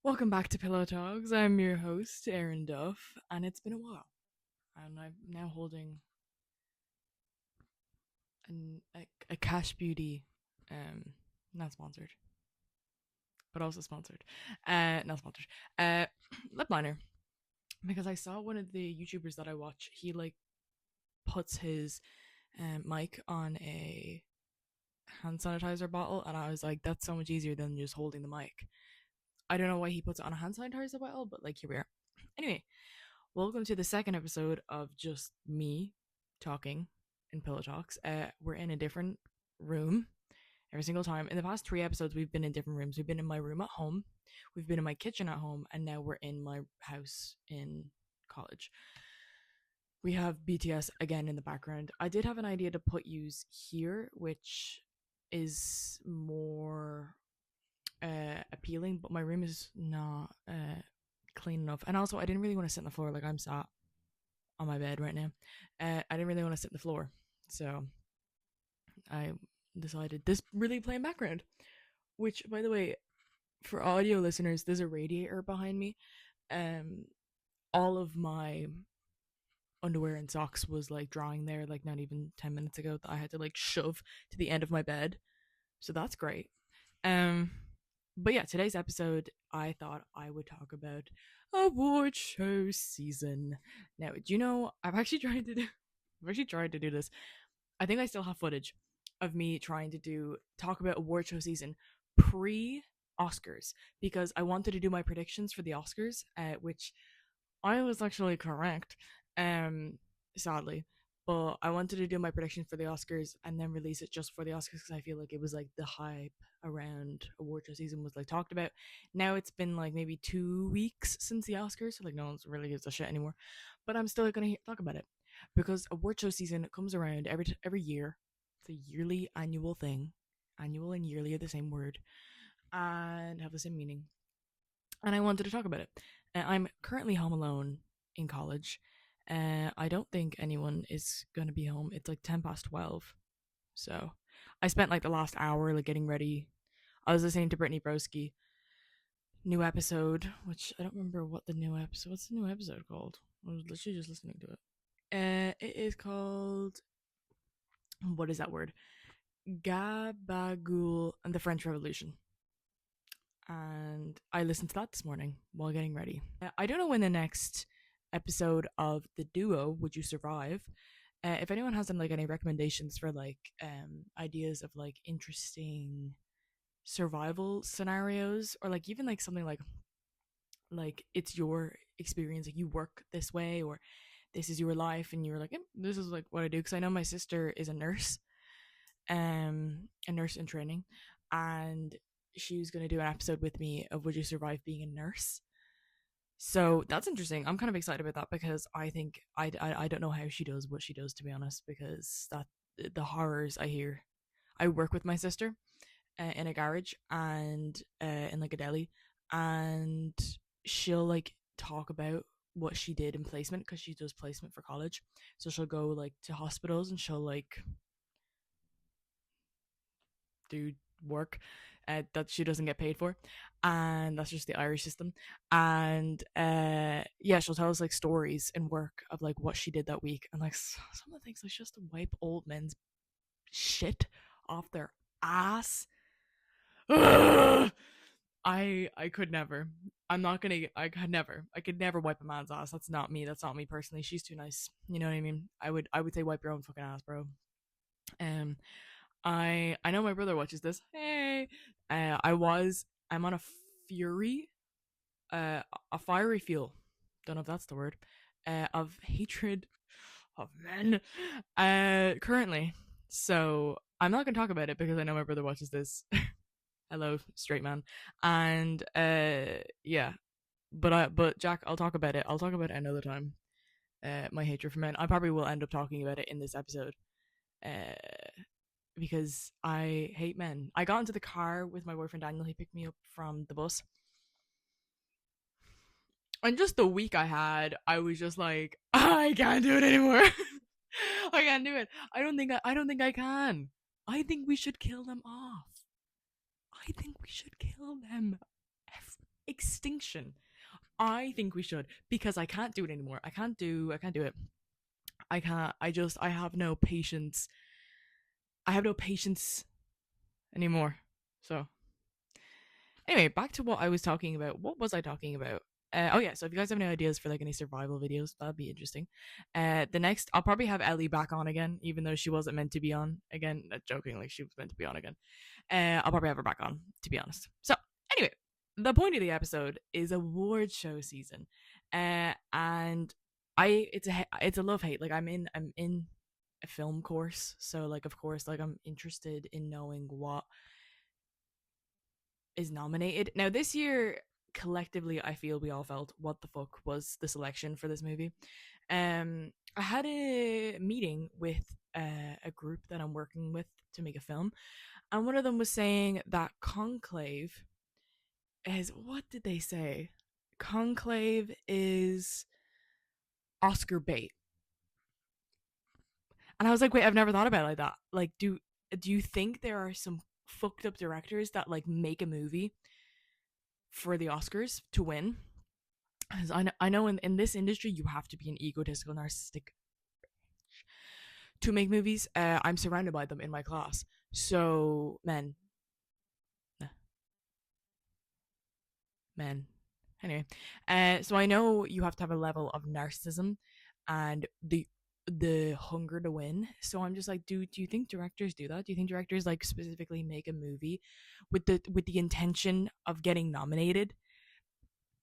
Welcome back to Pillow Talks. I'm your host, Aaron Duff, and it's been a while. And I'm now holding a Cash Beauty, not sponsored, but also sponsored, not sponsored, uh, lip liner. Because I saw one of the YouTubers that I watch, he like puts his mic on a hand sanitizer bottle, and I was like, that's so much easier than just holding the mic. I don't know why he puts it on a hand sanitizer bottle, but like here we are. Anyway, welcome to the second episode of just me talking in Pillow Talks. We're in a different room every single time. In the past three episodes, we've been in different rooms. We've been in my room at home, we've been in my kitchen at home, and now we're in my house in college. We have BTS again in the background. I did have an idea to put yous here, which is more appealing, but my room is not clean enough. And also, I didn't really want to sit on the floor like I'm sat on my bed right now. I didn't really want to sit on the floor, so I decided this really plain background. Which, by the way, for audio listeners, there's a radiator behind me. Um, all of my underwear and socks was like drying there, like not even 10 minutes ago. That I had to like shove to the end of my bed, so that's great. Um, but yeah, today's episode, I thought I would talk about award show season. Now, do you know I've actually tried to do this. I think I still have footage of me trying to talk about award show season pre Oscars because I wanted to do my predictions for the Oscars, which I was actually correct, um, sadly. But I wanted to do my predictions for the Oscars and then release it just for the Oscars because I feel like it was like the hype around award show season was like talked about. Now it's been like maybe 2 weeks since the Oscars, so like no one's really gives a shit anymore. But I'm still gonna talk about it because award show season comes around every year. It's a yearly annual thing. Annual and yearly are the same word and have the same meaning. And I wanted to talk about it. I'm currently home alone in college. I don't think anyone is going to be home. It's like 10 past 12. So I spent like the last hour like getting ready. I was listening to Brittany Broski new episode, which I don't remember what's the new episode called? I was literally just listening to it. It is called, what is that word? Gabagool and the French Revolution. And I listened to that this morning while getting ready. I don't know when the next episode of the duo Would You Survive? If anyone has like any recommendations for like ideas of like interesting survival scenarios or like even like something like it's your experience, like you work this way or this is your life and you're like this is like what I do, because I know my sister is a nurse in training, and she was going to do an episode with me of Would You Survive Being a Nurse. So that's interesting. I'm kind of excited about that because I think I don't know how she does what she does, to be honest, because that the horrors I hear. I work with my sister in a garage and in like a deli, and she'll like talk about what she did in placement because she does placement for college. So she'll go like to hospitals and she'll like do work that she doesn't get paid for, and that's just the Irish system. And yeah, she'll tell us like stories and work of like what she did that week, and like some of the things like just to wipe old men's shit off their ass. I could never. I'm not gonna. I could never wipe a man's ass. That's not me. That's not me personally. She's too nice. You know what I mean? I would say wipe your own fucking ass, bro. Um, I know my brother watches this. Hey, I'm on a fury, a fiery fuel. Don't know if that's the word. Of hatred of men. Currently, so I'm not gonna talk about it because I know my brother watches this. Hello, straight man. And yeah, but Jack, I'll talk about it. I'll talk about it another time. My hatred for men. I probably will end up talking about it in this episode. Uh, because I hate men. I got into the car with my boyfriend Daniel. He picked me up from the bus. And just the week I had, I was just like, I can't do it anymore. I can't do it. I don't think I can. I think we should kill them off. I think we should kill them. extinction. I think we should, because I can't do it anymore. I can't do it. I can't. I have no patience. I have no patience anymore. So anyway, back to what I was talking about. What was I talking about? Oh yeah, so if you guys have any ideas for like any survival videos, that'd be interesting. The next, I'll probably have Ellie back on again, even though she wasn't meant to be on again. Joking, like she was meant to be on again. I'll probably have her back on, to be honest. So anyway, the point of the episode is award show season, and it's a love hate. Like I'm in a film course, so like of course like I'm interested in knowing what is nominated. Now this year, collectively, I feel we all felt what the fuck was the selection for this movie. I had a meeting with a group that I'm working with to make a film, and one of them was saying that Conclave is, what did they say? Conclave is Oscar bait. And I was like, wait, I've never thought about it like that. Like, do you think there are some fucked up directors that like make a movie for the Oscars to win? Because I know in this industry you have to be an egotistical, narcissistic to make movies. I'm surrounded by them in my class. So men. Anyway, so I know you have to have a level of narcissism and the hunger to win. So I'm just like, do you think directors do that? Do you think directors like specifically make a movie with the intention of getting nominated?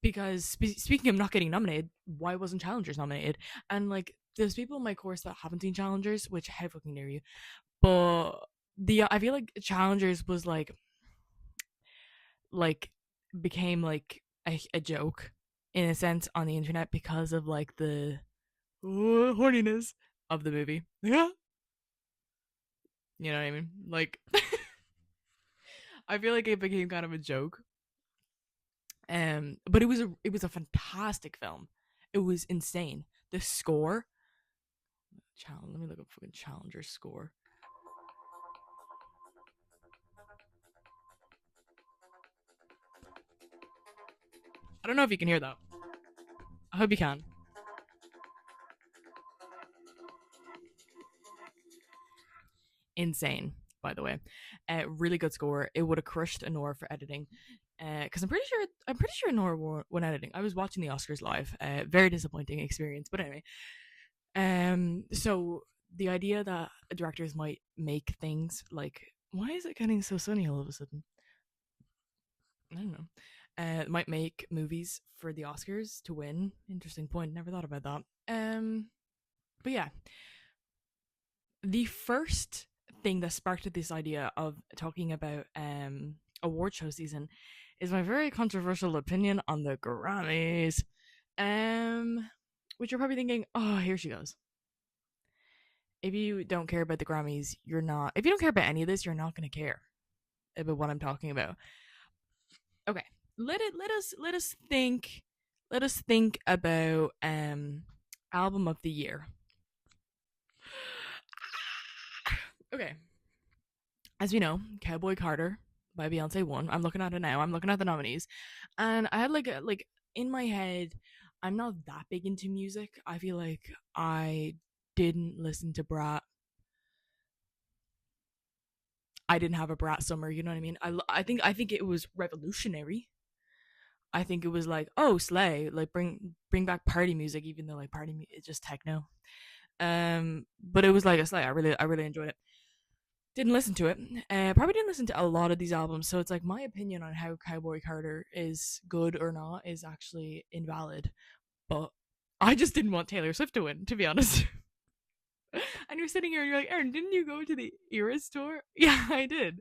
Because speaking of not getting nominated, why wasn't Challengers nominated? And like, there's people in my course that haven't seen Challengers, which how fucking dare you? But the I feel like Challengers was like became like a joke in a sense on the internet because of like the horniness of the movie. Yeah, you know what I mean? Like, I feel like it became kind of a joke. But it was a fantastic film. It was insane. The score. Let me look up fucking Challenger score. I don't know if you can hear that. I hope you can. Insane, by the way. Really good score. It would have crushed Anora for editing. Because I'm pretty sure Anora won editing. I was watching the Oscars live. Very disappointing experience, but anyway. So the idea that directors might make things like, why is it getting so sunny all of a sudden? I don't know. Might make movies for the Oscars to win. Interesting point. Never thought about that. But yeah, the first thing that sparked this idea of talking about award show season is my very controversial opinion on the Grammys. Which you're probably thinking, oh, here she goes. If you don't care about the Grammys, you're not. If you don't care about any of this, you're not going to care about what I'm talking about. Okay, let us think about album of the year. Okay, as we know, Cowboy Carter by Beyonce won. I'm looking at it now. I'm looking at the nominees, and I had like in my head, I'm not that big into music. I feel like I didn't listen to Brat. I didn't have a Brat summer. You know what I mean? I think it was revolutionary. I think it was like, oh, slay, like bring back party music, even though like party is just techno. But it was like a slay. I really enjoyed it. Didn't listen to it. Probably didn't listen to a lot of these albums, so it's like my opinion on how Cowboy Carter is good or not is actually invalid. But I just didn't want Taylor Swift to win, to be honest. And you're sitting here and you're like, Aaron, didn't you go to the Eras tour? Yeah, I did.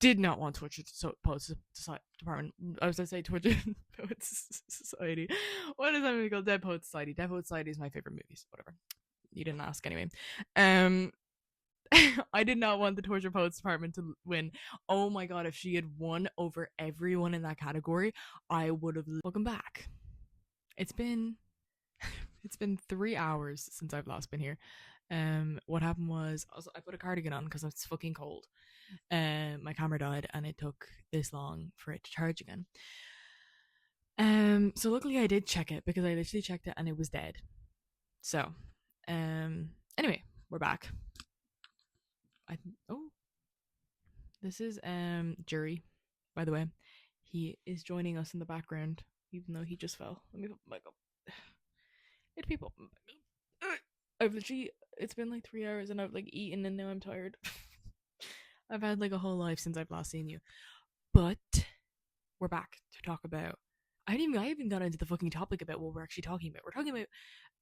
Did not want Torture Poets Department. I was going to say Torture Poets Society. What is that movie called? Dead Poets Society. Dead Poets Society is my favorite movies. Whatever. You didn't ask anyway. I did not want the Torture Poets Department to win. Oh my god, if she had won over everyone in that category, I would have. Welcome back. It's been 3 hours since I've last been here. What happened was I put a cardigan on because it's fucking cold. My camera died and it took this long for it to charge again. So luckily I did check it because I literally checked it and it was dead. So, anyway, we're back. Oh, this is Jury, by the way. He is joining us in the background, even though he just fell. Let me put my mic up. It's people. I've literally, it's been like 3 hours and I've like eaten and now I'm tired. I've had like a whole life since I've last seen you. But we're back to talk about. I haven't got into the fucking topic about what we're actually talking about. We're talking about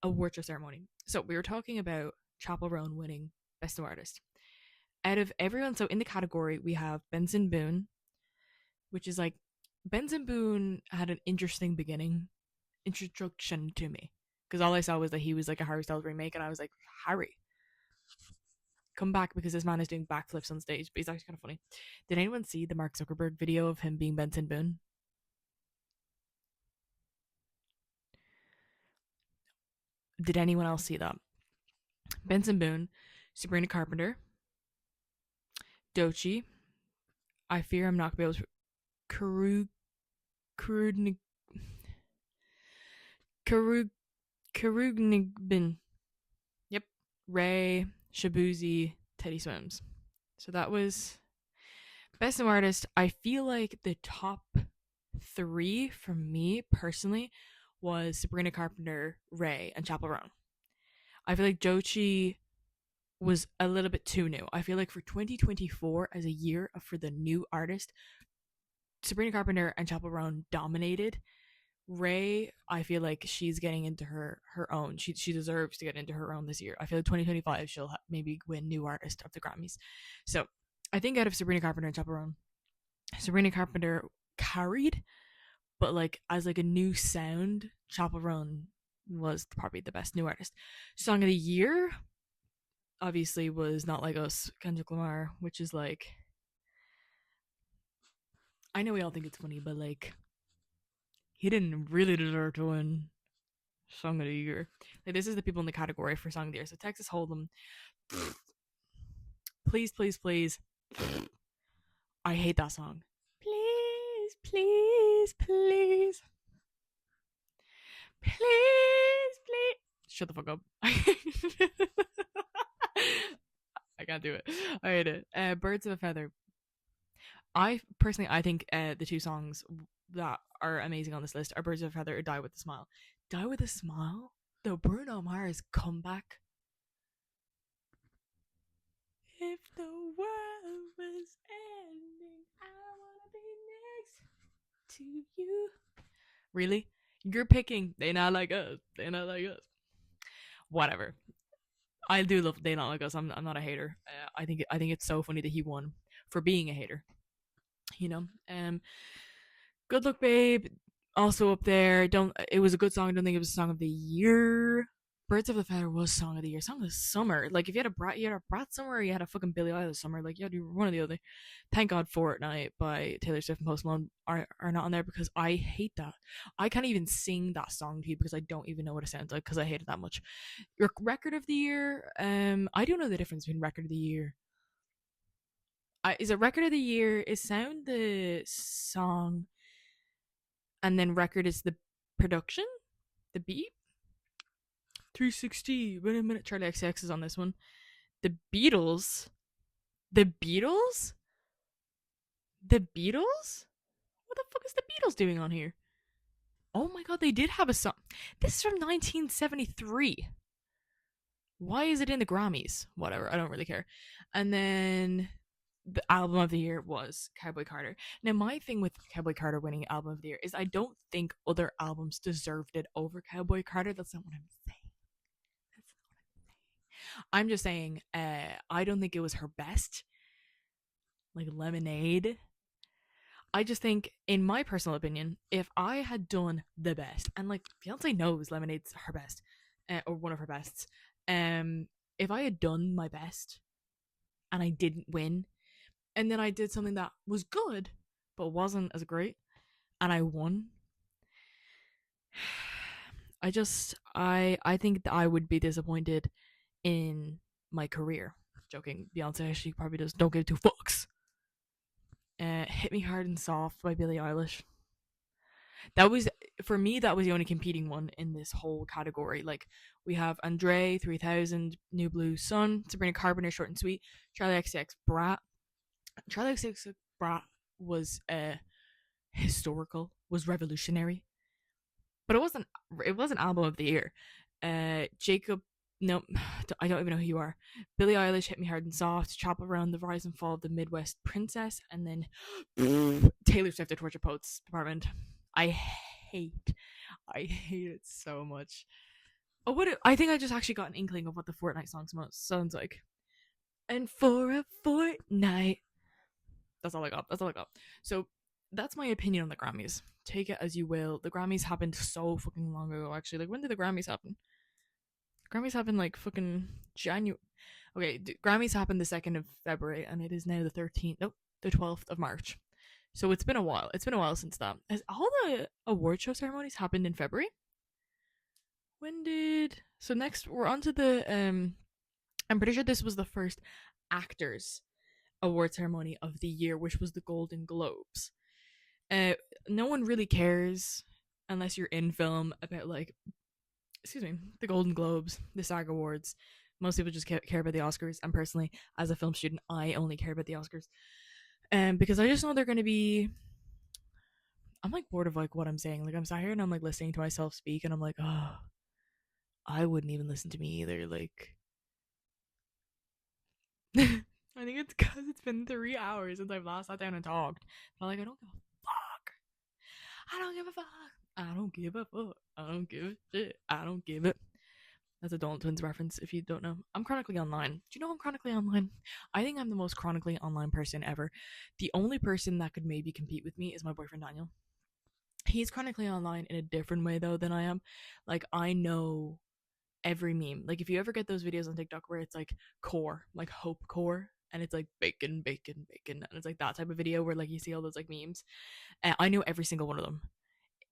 award show ceremony. So we were talking about Chappell Roan winning Best New Artist. Out of everyone, so in the category we have Benson Boone, which is like Benson Boone had an interesting introduction to me because all I saw was that he was like a Harry Styles remake, and I was like, Harry, come back because this man is doing backflips on stage. But he's actually kind of funny. Did anyone see the Mark Zuckerberg video of him being Benson Boone? Did anyone else see that? Benson Boone, Sabrina Carpenter, Doechii. I fear I'm not gonna be able to. Karug Karugnibin. Yep. Ray, Shabuzi, Teddy Swims. So that was Best New Artist. I feel like the top three for me personally was Sabrina Carpenter, Ray, and Chappell Roan. I feel like Doechii was a little bit too new. I feel like for 2024 as a year for the new artist, Sabrina Carpenter and Chappell Roan dominated. Ray, I feel like she's getting into her own. She deserves to get into her own this year. I feel like 2025 she'll maybe win New Artist of the Grammys. So I think out of Sabrina Carpenter and Chappell Roan, Sabrina Carpenter carried, but like as like a new sound, Chappell Roan was probably the best New Artist. Song of the Year obviously was Not Like Us, Kendrick Lamar, which is like, I know we all think it's funny, but like he didn't really deserve to win Song of the Year. Like this is the people in the category for Song of the Year. So Texas Hold'em, please, please, please. I hate that song. Please, please, please, please, please. Shut the fuck up. I can't do it. I hate it. Birds of a Feather. I personally, I think the two songs that are amazing on this list are Birds of a Feather or Die with a Smile. Die with a Smile? The Bruno Mars comeback. If the world was ending, I wanna be next to you. Really? You're picking They Not Like Us. They Not Like Us. Whatever. I do love They Not Like Us. I'm not a hater. I think it's so funny that he won for being a hater. You know. Good Luck Babe, also up there. Don't. It was a good song. I don't think it was a song of the year. Birds of a Feather was song of the year. Song of the summer. Like if you had a Brat summer, or you had a fucking Billie Eilish summer. Like you had one or the other. Thank God Fortnite by Taylor Swift and Post Malone are not on there because I hate that. I can't even sing that song to you because I don't even know what it sounds like because I hate it that much. Your record of the year. I don't know the difference between record of the year. Is it record of the year? Is sound the song? And then record is the production, the beat. 360. Wait a minute. Charlie XCX is on this one. The Beatles. The Beatles? The Beatles? What the fuck is the Beatles doing on here? Oh my god, they did have a song. This is from 1973. Why is it in the Grammys? Whatever, I don't really care. And then the album of the year was Cowboy Carter. Now, my thing with Cowboy Carter winning album of the year is I don't think other albums deserved it over Cowboy Carter. That's not what I'm saying. I'm just saying, I don't think it was her best. Like Lemonade. I just think, in my personal opinion, if I had done the best, and like Beyonce knows Lemonade's her best, or one of her bests, if I had done my best and I didn't win, and then I did something that was good but wasn't as great, and I won, I think that I would be disappointed in my career. Joking. Beyonce, she probably does. Don't give two fucks. Hit Me Hard and Soft by Billie Eilish. That was for me, that was the only competing one in this whole category. Like, we have Andre 3000, New Blue Sun, Sabrina Carpenter, Short and Sweet, Charlie XCX Brat. Charlie XCX Brat was historical, was revolutionary, but it wasn't album of the year. Jacob, no, I don't even know who you are. Billie Eilish, Hit Me Hard and Soft, Chop Around the Rise and Fall of the Midwest Princess, and then Taylor Swift, The Torture Poets Department. hate I hate it so much. Oh, I think I just actually got an inkling of what the Fortnite song sounds like. And for a fortnight. That's all I got. That's all I got. So that's my opinion on the Grammys. Take it as you will. The Grammys happened so fucking long ago, actually. Like, when did the Grammys happen? Grammys happened like fucking January. Okay, the Grammys happened the 2nd of February, and it is now the 13th. Nope, the 12th of March. So it's been a while. It's been a while since that. Has all the award show ceremonies happened in February? When did... So next, we're on to the... I'm pretty sure this was the first actors award ceremony of the year, which was the Golden Globes. No one really cares, unless you're in film, about, like, the Golden Globes, the SAG Awards. Most people just care about the Oscars, and personally, as a film student, I only care about the Oscars. Because I just know they're going to be... I'm, like, bored of, like, what I'm saying. Like, I'm sat here and I'm, like, listening to myself speak, and I'm like, oh, I wouldn't even listen to me either. Like, I think it's because it's been 3 hours since I've last sat down and talked. But, like, I don't give a fuck. I don't give a fuck. I don't give a fuck. I don't give a shit. I don't give it. That's a Dalton Twins reference if you don't know. I'm chronically online. Do you know I'm chronically online? I think I'm the most chronically online person ever. The only person that could maybe compete with me is my boyfriend Daniel. He's chronically online in a different way though than I am. Like, I know every meme. Like, if you ever get those videos on TikTok where it's like core, like hope core, and it's like bacon, bacon, bacon, and it's like that type of video where like you see all those like memes. I know every single one of them.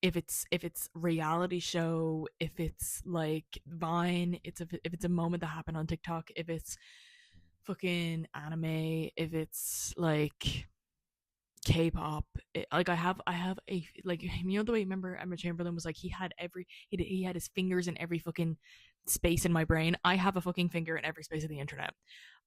If it's reality show, if it's like Vine, if it's a moment that happened on TikTok, if it's fucking anime, if it's like K-pop, like I have a, like, you know, the way, remember Emma Chamberlain was like, he had his fingers in every fucking space in my brain. I have a fucking finger in every space of the internet.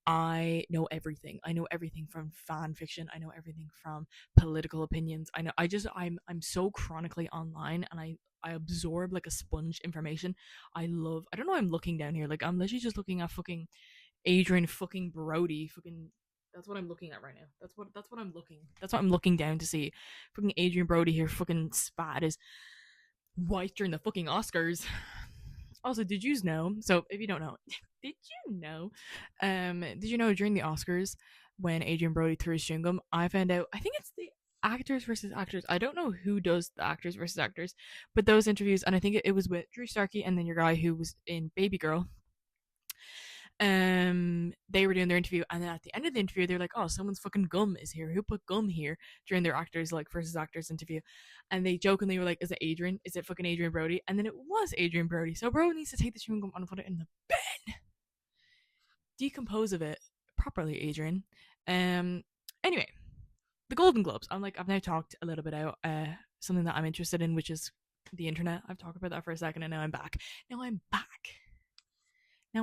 I know everything. I know everything from fan fiction. I know everything from political opinions. I'm so chronically online, and I absorb like a sponge information. I don't know why I'm looking down here. Like, I'm literally just looking at fucking Adrian fucking Brody. Fucking, that's what I'm looking at right now. That's what I'm looking down to see. Fucking Adrian Brody here fucking spat his wife during the fucking Oscars. Also, did you know? So, if you don't know, did you know? Did you know during the Oscars when Adrian Brody threw his chewing gum? I found out. I think it's the actors versus actors. I don't know who does the actors versus actors, but those interviews, and I think it was with Drew Starkey and then your guy who was in Baby Girl. They were doing their interview, and then at the end of the interview they're like, oh, someone's fucking gum is here, who put gum here, during their actors like versus actors interview. And they jokingly were like, is it fucking Adrian Brody? And then it was Adrian Brody. So bro needs to take the chewing gum and put it in the bin, decompose of it properly, Adrian. Anyway, the Golden Globes, I've now talked a little bit out something that I'm interested in, which is the internet. I've talked about that for a second, and now I'm back. Now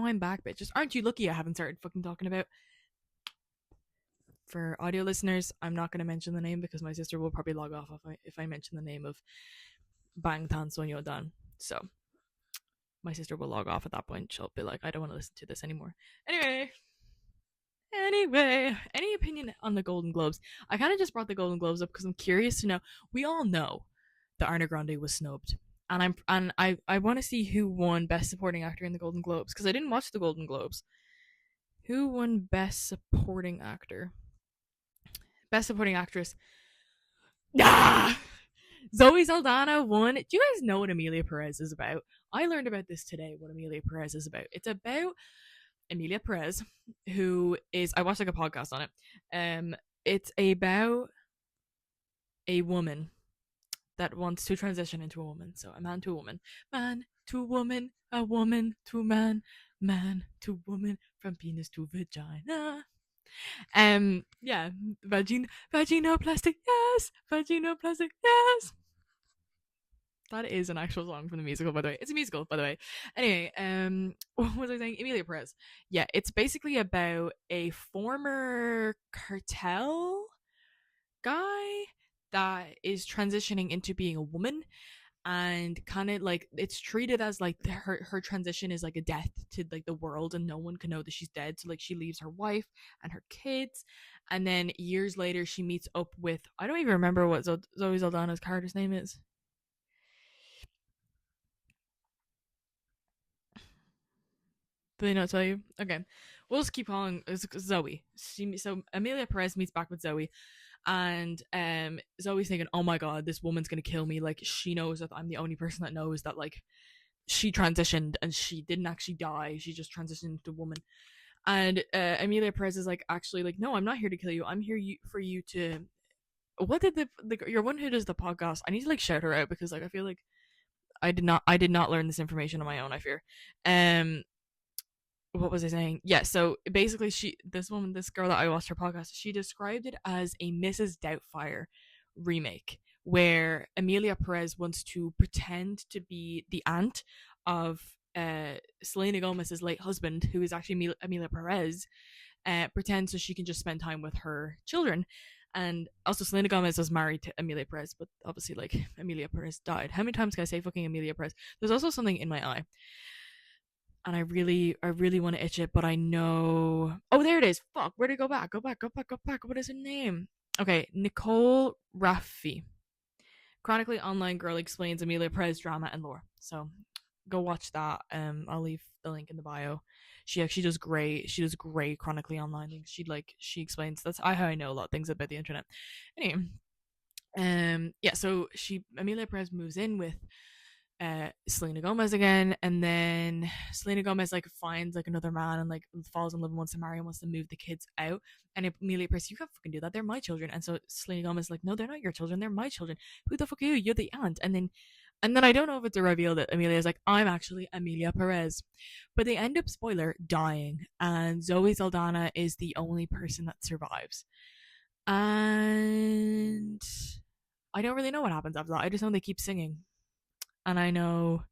I'm back, bitches. Aren't you lucky I haven't started fucking talking about... For audio listeners, I'm not going to mention the name because my sister will probably log off if I mention the name of Bangtan Sonyeondan. So, my sister will log off at that point. She'll be like, I don't want to listen to this anymore. Anyway, any opinion on the Golden Globes? I kind of just brought the Golden Globes up because I'm curious to know. We all know that Ariana Grande was snubbed. And I want to see who won Best Supporting Actor in the Golden Globes, because I didn't watch the Golden Globes. Who won Best Supporting Actor? Best Supporting Actress. Ah! Zoe Saldana won. Do you guys know what Emilia Perez is about? I learned about this today, what Emilia Perez is about. It's about Emilia Perez, who is... I watched like a podcast on it. It's about a woman that wants to transition into a woman. So a man to a woman. Man to woman. A woman to man. Man to woman. From penis to vagina. Yeah. Vaginoplasty, yes. Vaginoplasty, yes. That is an actual song from the musical, by the way. It's a musical, by the way. Anyway, what was I saying? Emilia Perez. Yeah, it's basically about a former cartel guy that is transitioning into being a woman, and kind of like it's treated as like her transition is like a death to like the world, and no one can know that she's dead. So like she leaves her wife and her kids, and then years later she meets up with, I don't even remember what Zoe Saldana's character's name is. Did they not tell you? Okay, we'll just keep calling Zoe. So Emilia Perez meets back with Zoe, and Zoe's thinking, "Oh my god, this woman's gonna kill me." Like she knows that I'm the only person that knows that like she transitioned and she didn't actually die. She just transitioned into a woman. And Emilia Perez is like, actually, like, no, I'm not here to kill you. I'm here for you to. What did the your one who does the podcast? I need to like shout her out because like I feel like I did not learn this information on my own. I fear. Um, what was I saying? Yeah, so basically this girl that I watched her podcast, she described it as a Mrs. Doubtfire remake where Emilia Perez wants to pretend to be the aunt of Selena Gomez's late husband, who is actually Emilia Perez, pretend so she can just spend time with her children. And also Selena Gomez was married to Emilia Perez, but obviously like Emilia Perez died. How many times can I say fucking Emilia Perez? There's also something in my eye, and I really want to itch it, but I know. Oh, there it is. Fuck, where did it go back? Go back, go back, go back. What is her name? Okay, Nicole Raffi. Chronically Online Girl explains Emilia Perez drama and lore. So go watch that. I'll leave the link in the bio. She actually does great. She does great chronically online things. She explains. That's how I know a lot of things about the internet. Anyway, yeah. So Emilia Perez moves in with Selena Gomez again, and then Selena Gomez like finds like another man and like falls in love and wants to marry and wants to move the kids out. And Emilia Perez, you can't fucking do that. They're my children. And so Selena Gomez is like, no, they're not your children. They're my children. Who the fuck are you? You're the aunt. And then I don't know if it's a reveal that Emilia is like, I'm actually Emilia Perez, but they end up, spoiler, dying, and Zoe Saldana is the only person that survives. And I don't really know what happens after that. I just know they keep singing, and I know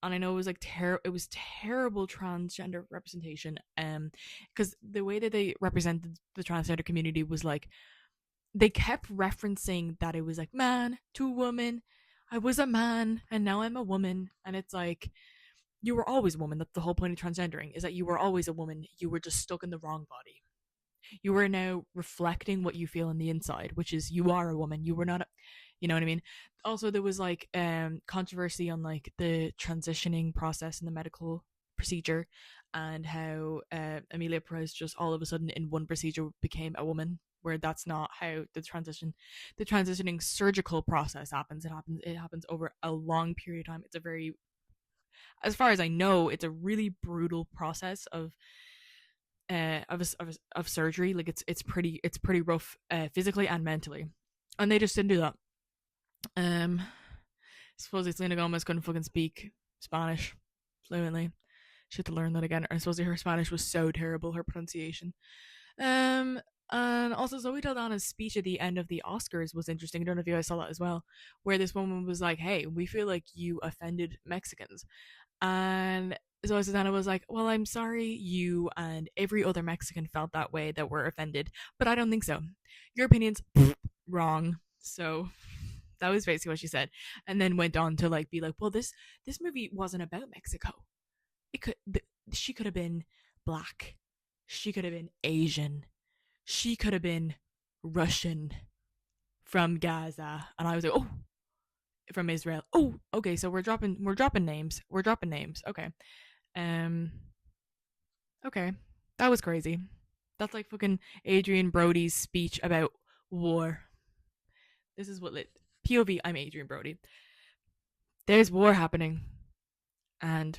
it was like it was terrible transgender representation, because the way that they represented the transgender community was like they kept referencing that it was like man to woman. I was a man and now I'm a woman, and it's like you were always a woman. That's the whole point of transgendering, is that you were always a woman. You were just stuck in the wrong body. You were now reflecting what you feel on the inside, which is you are a woman. You were not you know what I mean? Also, there was like controversy on like the transitioning process and the medical procedure, and how Emilia Perez just all of a sudden in one procedure became a woman, where that's not how the transitioning surgical process happens. It happens over a long period of time. It's a very, as far as I know, it's a really brutal process of surgery. Like it's pretty rough, physically and mentally, and they just didn't do that. um Supposedly Selena Gomez couldn't fucking speak Spanish fluently. She had to learn that again, and supposedly her Spanish was so terrible, her pronunciation. um and also Zoe Saldana's speech at the end of the Oscars was interesting. I don't know if you guys saw that as well, where this woman was like, hey, we feel like you offended Mexicans. And Zoe Saldana was like, well, I'm sorry you and every other Mexican felt that way, that were offended, but I don't think so. Your opinion's wrong. So that was basically what she said, and then went on to like be like, well, this movie wasn't about Mexico. It could she could have been black, she could have been Asian, she could have been Russian, from Gaza. And I was like, oh, from Israel. Oh, okay, so we're dropping names. Okay. Um okay. That was crazy. That's like fucking Adrian Brody's speech about war. This is what lit POV. I'm Adrian Brody. There's war happening, and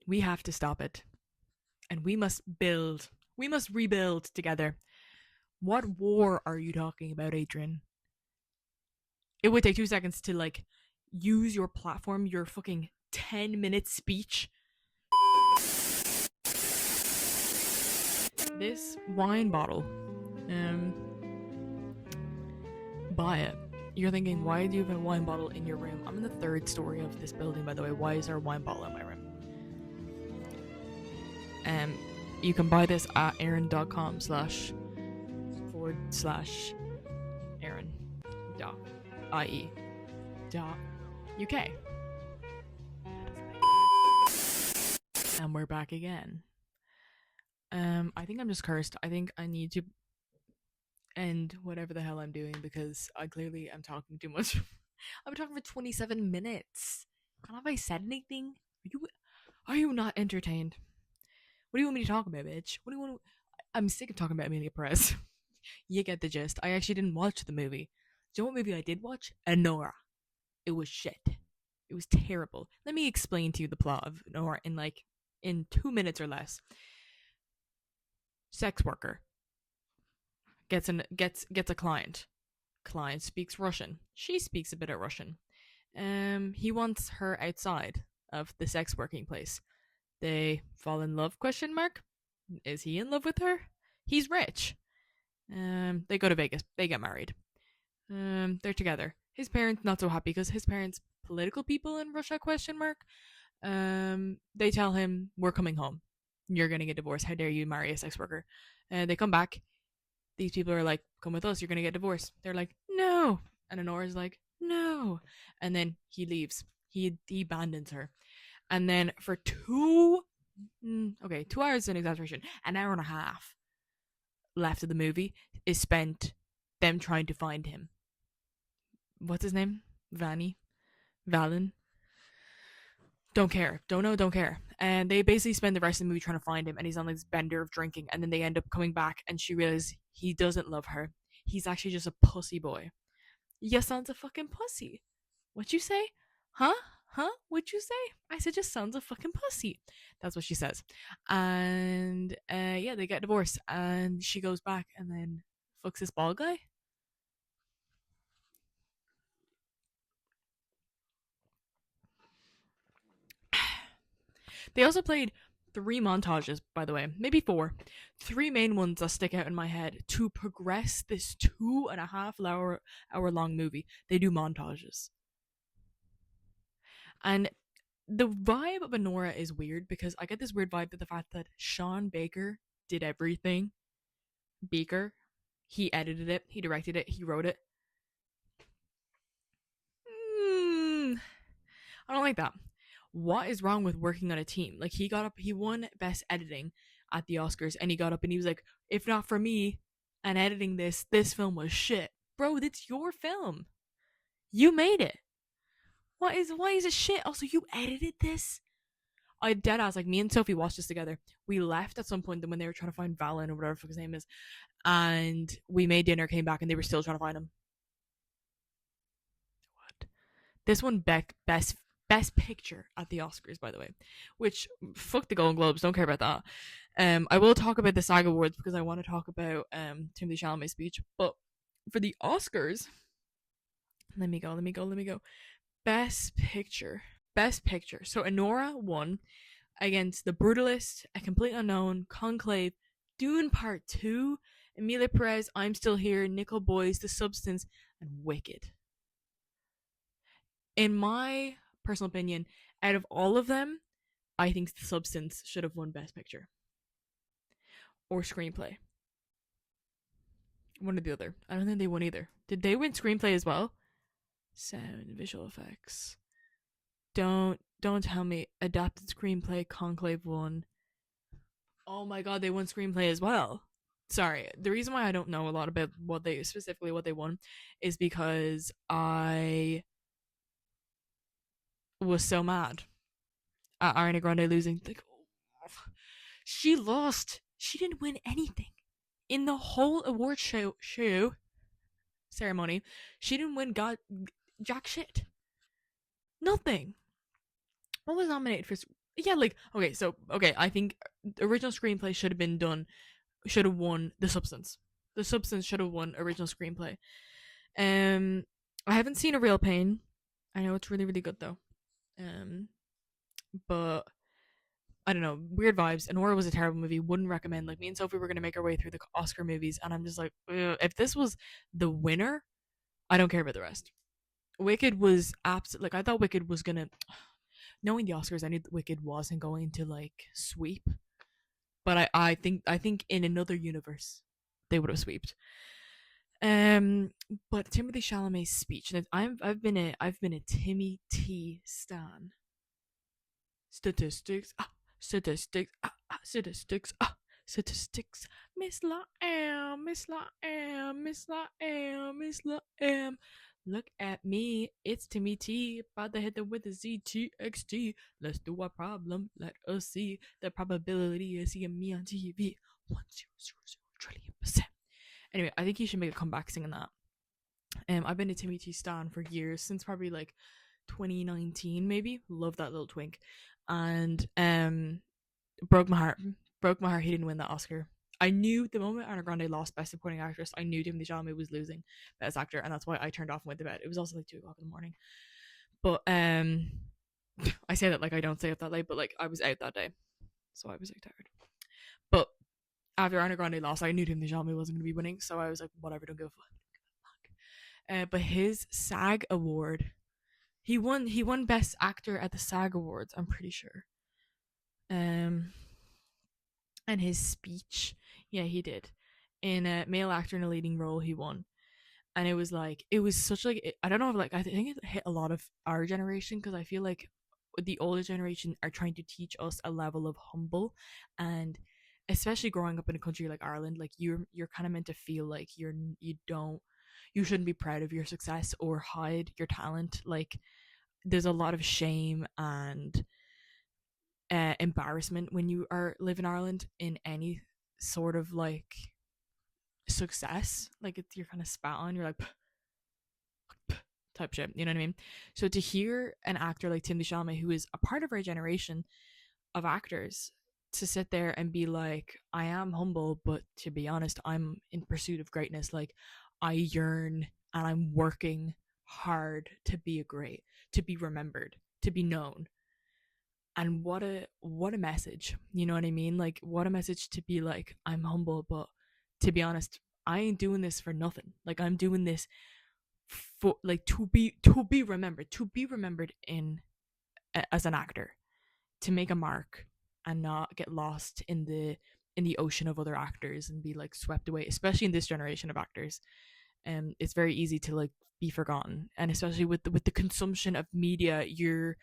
we have to stop it. And we must rebuild together. What war are you talking about, Adrian? It would take 2 seconds to like use your platform, your fucking 10-minute speech. This wine bottle, buy it. You're thinking, why do you have a wine bottle in your room? I'm in the 3rd story of this building, by the way. Why is there a wine bottle in my room? You can buy this at aaron.com/Aaron.ie.uk. And we're back again. I think I'm just cursed. I think I need to end whatever the hell I'm doing because I clearly am talking too much. I've been talking for 27 minutes. Have I said anything? Are you not entertained? What do you want me to talk about, bitch? What do you want to... I'm sick of talking about Amelia Perez. You get the gist. I actually didn't watch the movie. Do you know what movie I did watch? Anora. It was shit. It was terrible. Let me explain to you the plot of Anora in 2 minutes or less. Sex worker gets a client. Client speaks Russian. She speaks a bit of Russian. He wants her outside of the sex working place. They fall in love? ? Is he in love with her? He's rich. They go to Vegas. They get married. They're together. His parents not so happy because his parents political people in Russia ? They tell him, we're coming home. You're gonna get divorced. How dare you marry a sex worker? They come back. These people are like, come with us. You're gonna get divorced. They're like, no. And Honora's like, no. And then he leaves. He abandons her. And then for 2 hours is an exaggeration, an hour and a half left of the movie is spent them trying to find him. What's his name? Valen? Don't care. Don't know, don't care. And they basically spend the rest of the movie trying to find him, and he's on this bender of drinking, and then they end up coming back, and she realizes he doesn't love her. He's actually just a pussy boy. Your son's a fucking pussy. What you say? Huh? What'd you say? I said your son's a fucking pussy. That's what she says. And yeah, they get divorced, and she goes back and then fucks this bald guy. They also played 3 montages, by the way, maybe 4. 3 main ones that stick out in my head to progress this 2.5 hour long movie. They do montages. And the vibe of Anora is weird because I get this weird vibe that the fact that Sean Baker did everything. Baker, he edited it, he directed it, he wrote it. I don't like that. What is wrong with working on a team? Like, he got up, he won Best Editing at the Oscars, and he got up and he was like, if not for me and editing this film was shit. Bro, that's your film. You made it. Why is it shit? Also, you edited this? I deadass, like, me and Sophie watched this together. We left at some point when they were trying to find Valen or whatever the fuck his name is, and we made dinner, came back, and they were still trying to find him. What? This one, Best Picture at the Oscars, by the way, which, fuck the Golden Globes, don't care about that. I will talk about the SAG Awards because I want to talk about Timothée Chalamet's speech, but for the Oscars, let me go. Best Picture. So Anora won against The Brutalist, A Complete Unknown, Conclave, Dune Part 2, Amelia Perez, I'm Still Here, Nickel Boys, The Substance, and Wicked. In my personal opinion, out of all of them, I think The Substance should have won Best Picture. Or Screenplay. One or the other. I don't think they won either. Did they win Screenplay as well? Sound, visual effects. Don't tell me. Adapted Screenplay, Conclave won. Oh my god, they won Screenplay as well. Sorry, the reason why I don't know a lot about what they won is because I was so mad at Ariana Grande losing. Like, she lost. She didn't win anything in the whole award show ceremony. She didn't win jack shit. Nothing. What was nominated for? Yeah, like, okay, I think original screenplay should have won The Substance. The Substance should have won original screenplay. I haven't seen A Real Pain. I know it's really, really good though. But I don't know, weird vibes. Anora was a terrible movie. Wouldn't recommend. Like, me and Sophie were gonna make our way through the Oscar movies, and I'm just like, if this was the winner, I don't care about the rest. Wicked was absolute. Like I thought Wicked was gonna. Knowing the Oscars, I knew Wicked wasn't going to like sweep. But I think in another universe they would have swept. But Timothy Chalamet's speech, and I've been a Timmy T stan. Statistics, statistics, statistics, statistics. Miss La M, Miss La M, Miss La M, Miss La M. Look at me, it's Timmy T, about to hit them with the ZTXT. Let's do our problem, let us see the probability of seeing me on TV. 1,000,000,000,000,000%. Anyway, I think he should make a comeback singing that. I've been a Timmy T stan for years, since probably like 2019 maybe. Love that little twink. And broke my heart. Broke my heart he didn't win that Oscar. I knew the moment Ariana Grande lost Best Supporting Actress, I knew Timothée Chalamet was losing Best Actor, and that's why I turned off and went to bed. It was also like 2 o'clock in the morning. But I say that like I don't stay up that late, but like I was out that day, so I was like tired. But after Ariana Grande lost, I knew Timothée Chalamet wasn't going to be winning, so I was like, whatever, don't give a fuck. But his SAG award, he won Best Actor at the SAG Awards, I'm pretty sure. And his speech, yeah, he did. In a male actor in a leading role, he won. And it was such like, I don't know if like, I think it hit a lot of our generation, because I feel like the older generation are trying to teach us a level of humble, and especially growing up in a country like Ireland, like you're kind of meant to feel like you shouldn't be proud of your success or hide your talent. Like there's a lot of shame and embarrassment when you are live in Ireland in any sort of like success. Like you're kind of spat on. You're like type shit. You know what I mean? So to hear an actor like Timothée Chalamet, who is a part of our generation of actors, to sit there and be like, I am humble, but to be honest, I'm in pursuit of greatness. Like I yearn and I'm working hard to be to be remembered, to be known. And what a message. You know what I mean? Like what a message to be like, I'm humble, but to be honest, I ain't doing this for nothing. Like I'm doing this for like to be remembered in as an actor, to make a mark and not get lost in the ocean of other actors and be like swept away, especially in this generation of actors. It's very easy to like be forgotten, and especially with the consumption of media, you're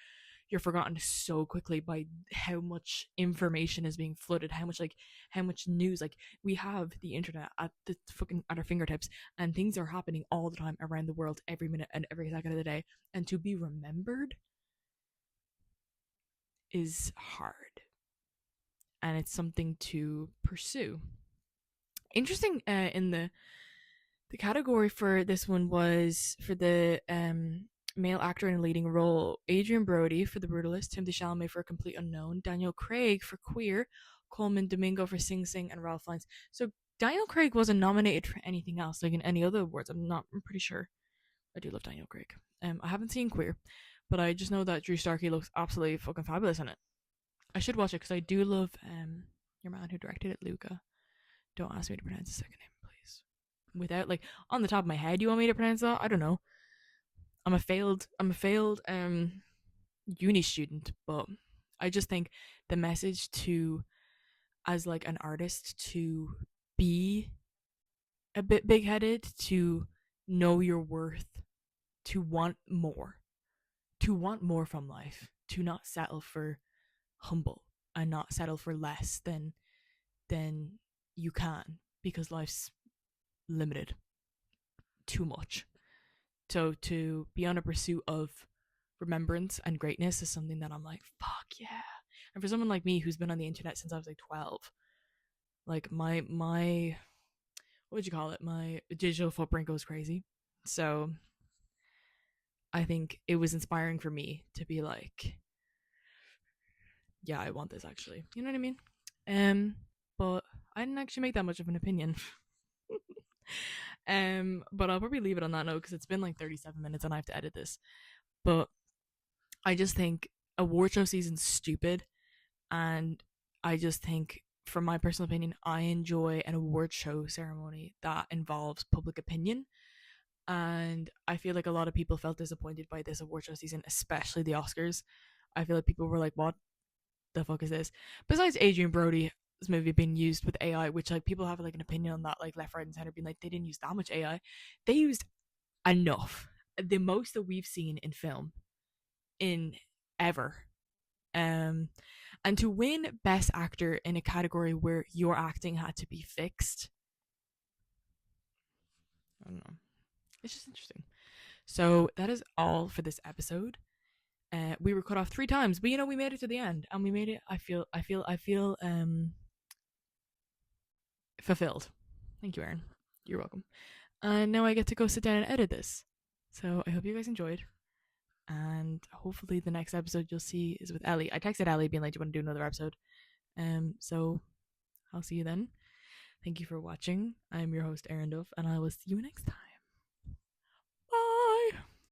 forgotten so quickly by how much information is being flooded, how much news. Like we have the internet at our fingertips, and things are happening all the time around the world, every minute and every second of the day. And to be remembered is hard, and it's something to pursue. Interesting. In the category for this one was for the male actor in a leading role: Adrian Brody for The Brutalist, Timothée Chalamet for A Complete Unknown, Daniel Craig for Queer, Coleman Domingo for Sing Sing, and Ralph Fiennes. So Daniel Craig wasn't nominated for anything else, like in any other awards. I'm pretty sure. I do love Daniel Craig. I haven't seen Queer, but I just know that Drew Starkey looks absolutely fucking fabulous in it. I should watch it because I do love your man who directed it, Luca. Don't ask me to pronounce his second name, please. Without like on the top of my head, you want me to pronounce that? I don't know. I'm a failed uni student, but I just think the message to, as like an artist, to be a bit big headed, to know your worth, to want more, from life, to not settle for humble and not settle for less than you can, because life's limited too much. So to be on a pursuit of remembrance and greatness is something that I'm like, fuck yeah. And for someone like me who's been on the internet since I was like 12, like my what would you call it? My digital footprint goes crazy. So I think it was inspiring for me to be like, yeah, I want this actually. You know what I mean? But I didn't actually make that much of an opinion. But I'll probably leave it on that note because it's been like 37 minutes and I have to edit this. But I just think award show season's stupid, and I just think, from my personal opinion, I enjoy an award show ceremony that involves public opinion And I feel like a lot of people felt disappointed by this award show season, especially the Oscars. I feel like people were like, what the fuck is this? Besides Adrian Brody's movie being used with AI, which like people have like an opinion on that, like left, right, and center, being like they didn't use that much AI. They used enough. The most that we've seen in film in ever. Um and to win Best Actor in a category where your acting had to be fixed, I don't know. It's just interesting. So that is all for this episode. We were cut off 3 times, but we made it to the end, and we made it. I feel fulfilled. Thank you, Aaron. You're welcome. And now I get to go sit down and edit this. So I hope you guys enjoyed. And hopefully the next episode you'll see is with Ellie. I texted Ellie being like, do you want to do another episode? So I'll see you then. Thank you for watching. I'm your host, Erin Duff, and I will see you next time.